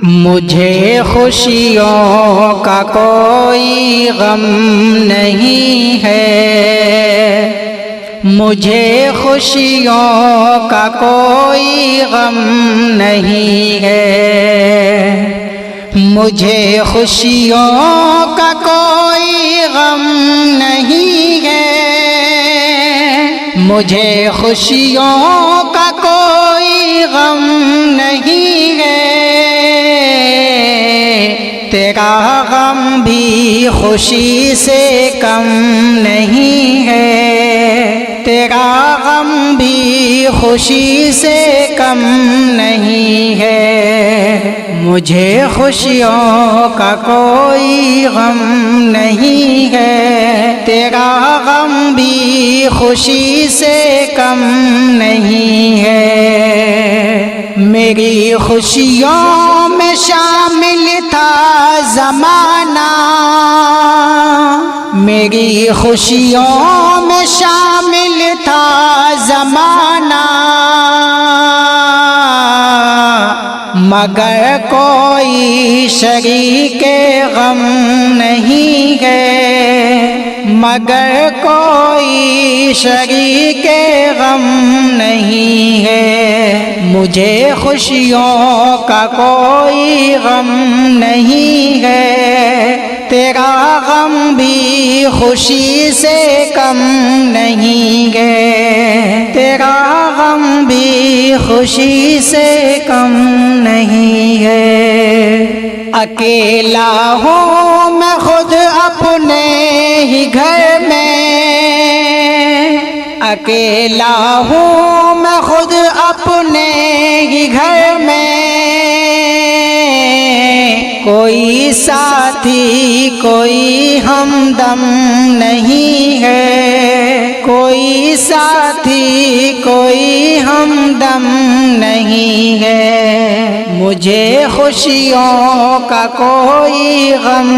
مجھے خوشیوں کا کوئی غم نہیں ہے، مجھے خوشیوں کا کوئی غم نہیں ہے، مجھے خوشیوں کا کوئی غم نہیں ہے، مجھے خوشیوں کا کوئی غم نہیں ہے، تیرا غم بھی خوشی سے کم نہیں ہے، تیرا غم بھی خوشی سے کم نہیں ہے، مجھے خوشیوں کا کوئی غم نہیں ہے، تیرا غم بھی خوشی سے کم نہیں ہے، میری خوشیوں میں شامل تھا زمانہ، میری خوشیوں میں شامل تھا زمانہ، مگر کوئی شریک غم نہیں ہے، مگر کوئی شریک غم نہیں ہے، مجھے خوشیوں کا کوئی غم نہیں ہے، تیرا غم بھی خوشی سے کم نہیں ہے، تیرا غم بھی خوشی سے کم نہیں ہے، اکیلا ہوں میں خود اپنے ہی گھر میں، اکیلا ہوں میں خود اپنے ہی گھر میں، کوئی ساتھی کوئی ہمدم نہیں ہے، کوئی ساتھی کوئی ہمدم نہیں ہے، مجھے خوشیوں کا کوئی غم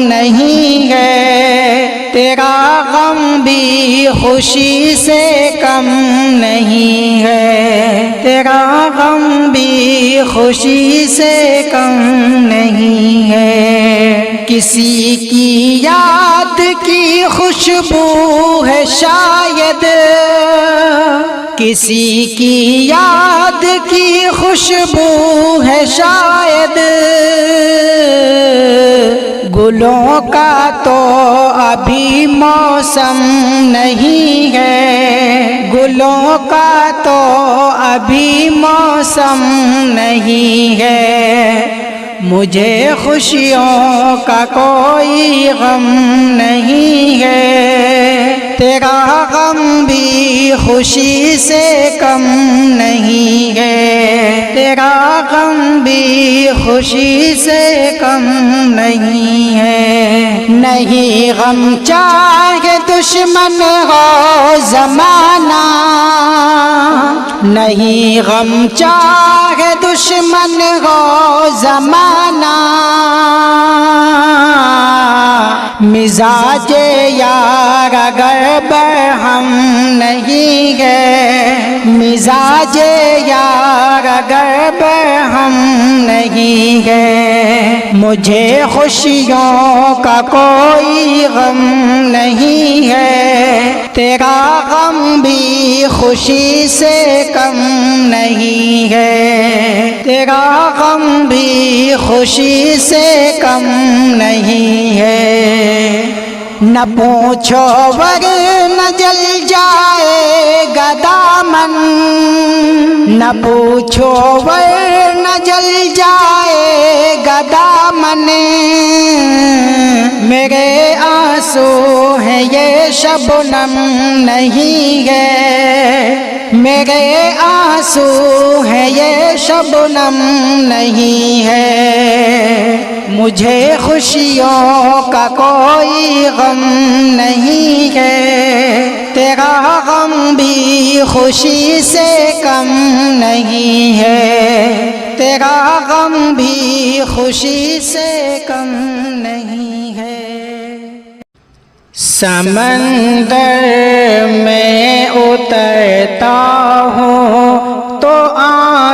نہیں ہے، تیرا غم بھی خوشی سے کم نہیں ہے، تیرا غم بھی خوشی سے کم نہیں ہے، کسی کی یاد کی خوشبو ہے شاید، کسی کی یاد کی خوشبو ہے شاید، گلوں کا تو ابھی موسم نہیں ہے، گلوں کا تو ابھی موسم نہیں ہے، مجھے خوشیوں کا کوئی غم نہیں ہے، تیرا غم بھی خوشی سے کم نہیں ہے، تیرا غم بھی خوشی سے کم نہیں ہے، نہیں غم چاہے دشمن ہو زمانہ، نہیں غم چاہے دشمن ہو زمانہ، مزاج یار اگر برہم نہیں ہے، مزاج یار اگر برہم نہیں ہے، مجھے خوشیوں کا کوئی غم نہیں ہے، تیرا غم بھی خوشی سے کم نہیں ہے، تیرا غم بھی خوشی سے کم نہیں ہے، نہ پوچھو ورنہ جل جائے گا دامن، نہ پوچھو ورنہ جل جائے گا دامن، میرے آنسو ہیں یہ شبنم نہیں ہے، میرے آنسو ہیں یہ شبنم نہیں ہے، مجھے خوشیوں کا کوئی غم نہیں ہے، تیرا غم بھی خوشی سے کم نہیں ہے، تیرا غم بھی خوشی سے کم نہیں ہے، سمندر میں اترتا ہوں تو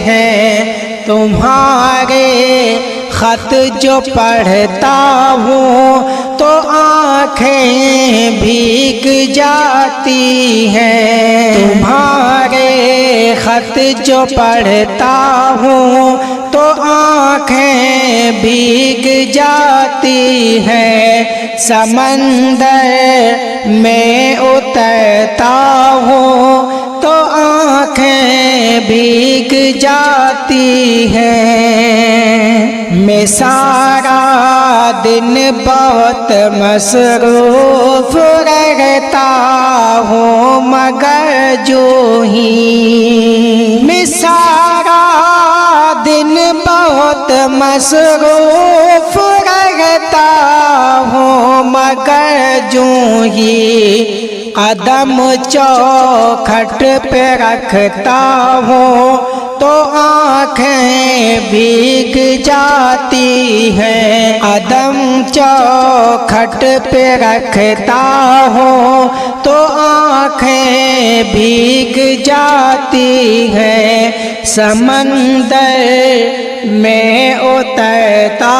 ہیں تمہارے خط جو پڑھتا ہوں تو آنکھیں بھیگ جاتی ہیں تمہارے خط جو پڑھتا ہوں تو آنکھیں بھیگ جاتی ہیں سمندر میں اترتا ہوں تو آنکھیں بھیگ جاتی ہیں میں سارا دن بہت مصروف رہتا ہوں مگر جو ہی میں سارا دن بہت مصروف رہتا ہوں مگر جو ہی قدم چوکھٹ پہ رکھتا ہوں تو آنکھیں بھیگ جاتی ہیں قدم چوکھٹ پہ رکھتا ہوں تو آنکھیں بھیگ جاتی ہیں سمندر میں اترتا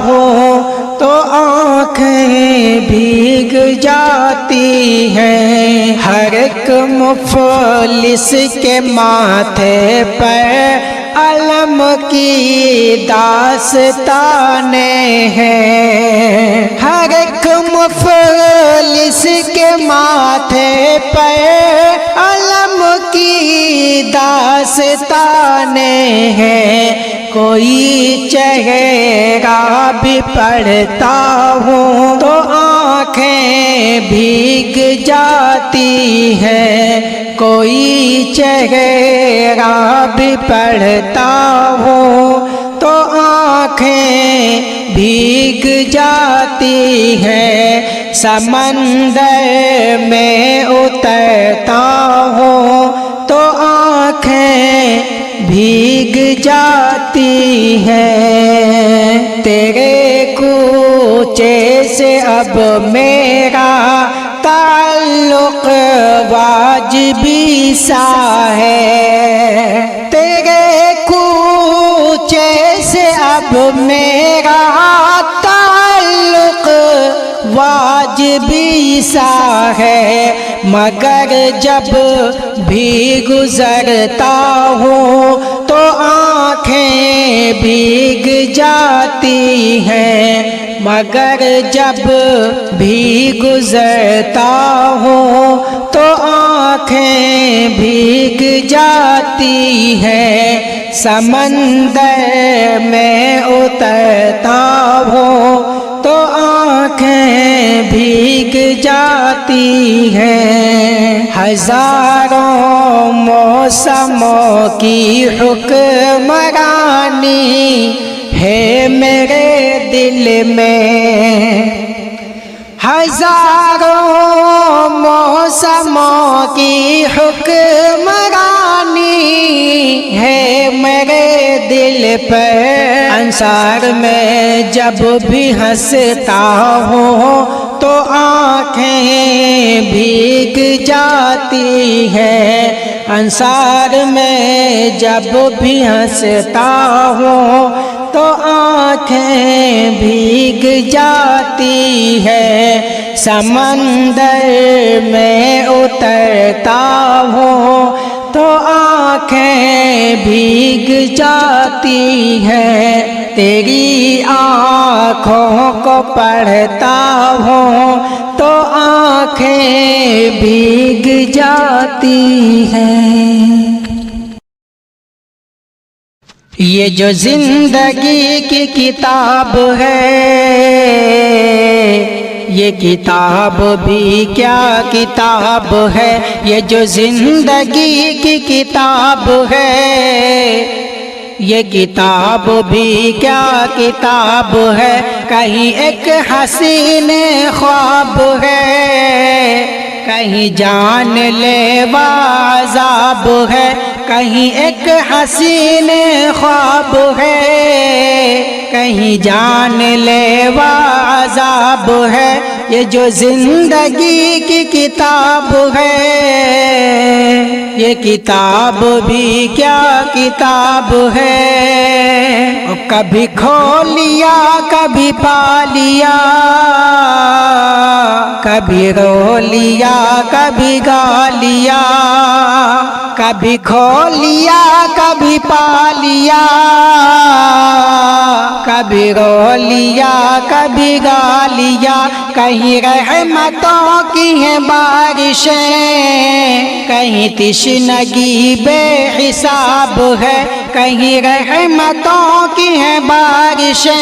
ہوں تو آنکھیں بھیگ جاتی ہیں ہر ایک مفلس کے ماتھے پر علم کی داستانیں ہیں ہر ایک مفلس کے ماتھے پر علم کی داستانیں ہیں کوئی چہرہ بھی پڑھتا ہوں تو آنکھیں بھیگ جاتی ہیں کوئی چہرہ بھی پڑھتا ہوں تو آنکھیں بھیگ جاتی ہیں سمندر میں اترتا ہوں تو آنکھیں بھیگ جاتی ہیں تیرے کوچے سے اب میرا تعلق واجبی سا ہے تیرے کوچے سے اب میرا تعلق واجبی سا ہے مگر جب بھی گزرتا ہوں تو آنکھیں بھیگ جاتی ہیں مگر جب بھی گزرتا ہوں تو آنکھیں بھیگ جاتی ہیں سمندر میں اترتا ہوں تو آنکھیں بھیگ جاتی ہیں ہزاروں موسموں کی حکمرانی ہے میرے دل میں ہزاروں موسموں کی حکمرانی ہے میرے دل پر انصار میں جب بھی ہنستا ہوں تو آنکھیں بھیگ جاتی ہیں انصار میں جب بھی ہنستا ہوں تو آنکھیں بھیگ جاتی ہے سمندر میں اترتا ہوں تو آنکھیں بھیگ جاتی ہیں تیری آنکھوں کو پڑھتا ہوں تو آنکھیں بھیگ جاتی ہیں یہ جو زندگی کی کتاب ہے یہ کتاب بھی کیا کتاب ہے یہ جو زندگی کی کتاب ہے یہ کتاب بھی کیا کتاب ہے کہیں ایک حسین خواب ہے کہیں جان لیوا عذاب ہے کہیں ایک حسین خواب ہے کہیں جان لیوا عذاب ہے یہ جو زندگی کی کتاب ہے، یہ کتاب بھی کیا کتاب ہے، کبھی کھو لیا کبھی پا لیا، کبھی رو لیا کبھی گا لیا، کبھی کھو لیا کبھی پا لیا، کبھی رو لیا کبھی گا لیا، کہیں رحمتوں کی ہیں بارشیں، کہیں تشنگی بے حساب ہے، کہیں رحمتوں کی ہیں بارشیں،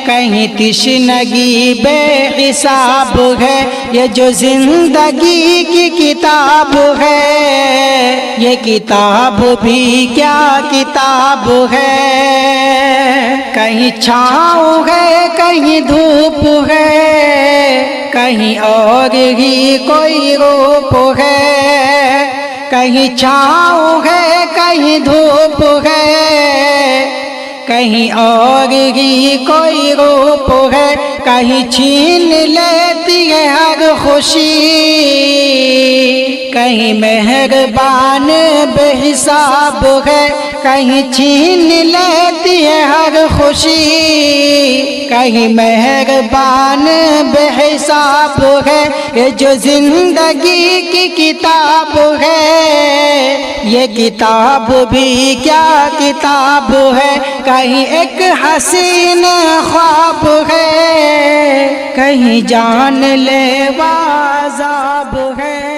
کہیں تشنگی بے حساب ہے، یہ جو زندگی کی کتاب ہے، یہ کتاب بھی کیا کتاب ہے، کہیں چھاؤں ہے کہیں دھوپ ہے، کہیں اور ہی کوئی روپ ہے، کہیں چھاؤں ہے کہیں دھوپ ہے، کہیں اور ہی کوئی روپ ہے، کہیں چھین لیتی ہے ہر خوشی، کہیں مہربان بے حساب ہے، کہیں چھین لیتی ہے ہر خوشی، کہیں مہربان بے حساب ہے، یہ جو زندگی کی کتاب ہے، یہ کتاب بھی کیا کتاب ہے، کہیں ایک حسین خواب ہے، کہیں جان لیوا عذاب ہے۔